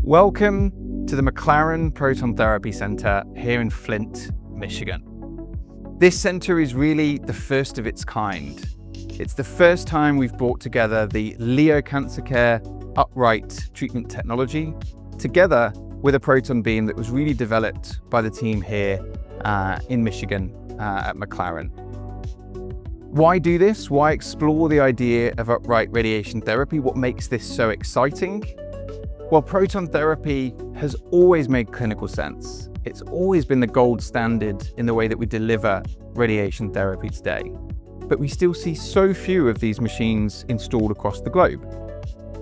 Welcome to the McLaren Proton Therapy Center here in Flint, Michigan. This center is really the first of its kind. It's the first time we've brought together the Leo Cancer Care upright treatment technology together with a proton beam that was really developed by the team here in Michigan at McLaren. Why do this? Why explore the idea of upright radiation therapy? What makes this so exciting? Well, proton therapy has always made clinical sense. It's always been the gold standard in the way that we deliver radiation therapy today. But we still see so few of these machines installed across the globe.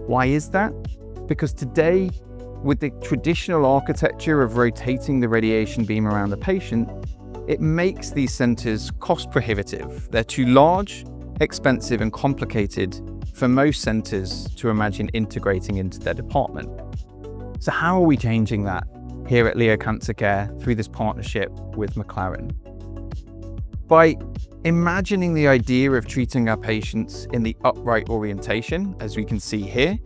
Why is that? Because today, with the traditional architecture of rotating the radiation beam around the patient, it makes these centers cost prohibitive. They're too large, expensive, and complicated for most centers to imagine integrating into their department. So how are we changing that here at Leo Cancer Care through this partnership with McLaren? By imagining the idea of treating our patients in the upright orientation, as we can see here,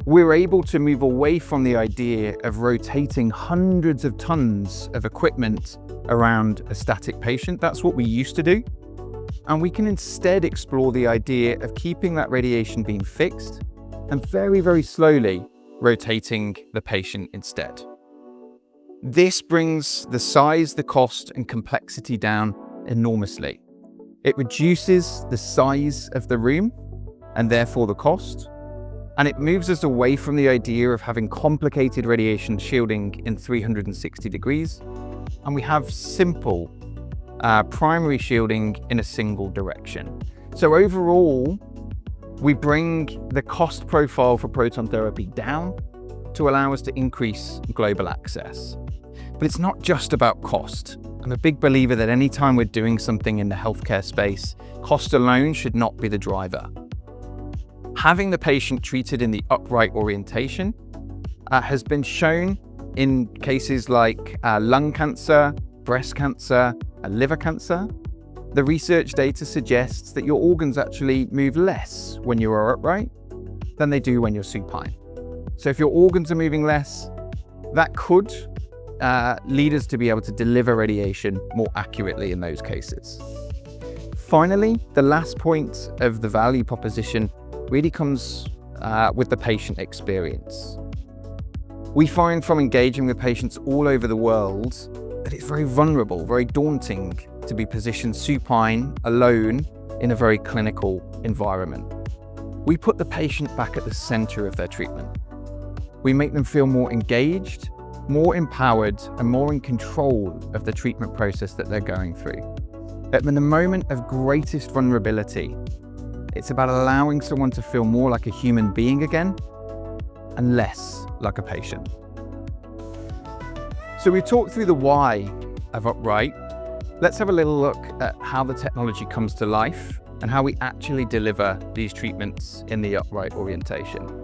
we're able to move away from the idea of rotating hundreds of tons of equipment around a static patient. That's what we used to do. And we can instead explore the idea of keeping that radiation beam fixed and very, very slowly rotating the patient instead. This brings the size, the cost, and complexity down enormously. It reduces the size of the room and therefore the cost. And it moves us away from the idea of having complicated radiation shielding in 360 degrees. And we have simple primary shielding in a single direction. So overall, we bring the cost profile for proton therapy down to allow us to increase global access. But it's not just about cost. I'm a big believer that anytime we're doing something in the healthcare space, cost alone should not be the driver. Having the patient treated in the upright orientation has been shown in cases like lung cancer, breast cancer, and liver cancer. The research data suggests that your organs actually move less when you are upright than they do when you're supine. So if your organs are moving less, that could lead us to be able to deliver radiation more accurately in those cases. Finally, the last point of the value proposition really comes with the patient experience. We find from engaging with patients all over the world that it's very vulnerable, very daunting to be positioned supine, alone, in a very clinical environment. We put the patient back at the center of their treatment. We make them feel more engaged, more empowered, and more in control of the treatment process that they're going through. At the moment of greatest vulnerability, it's about allowing someone to feel more like a human being again and less like a patient. So we've talked through the why of upright. Let's have a little look at how the technology comes to life and how we actually deliver these treatments in the upright orientation.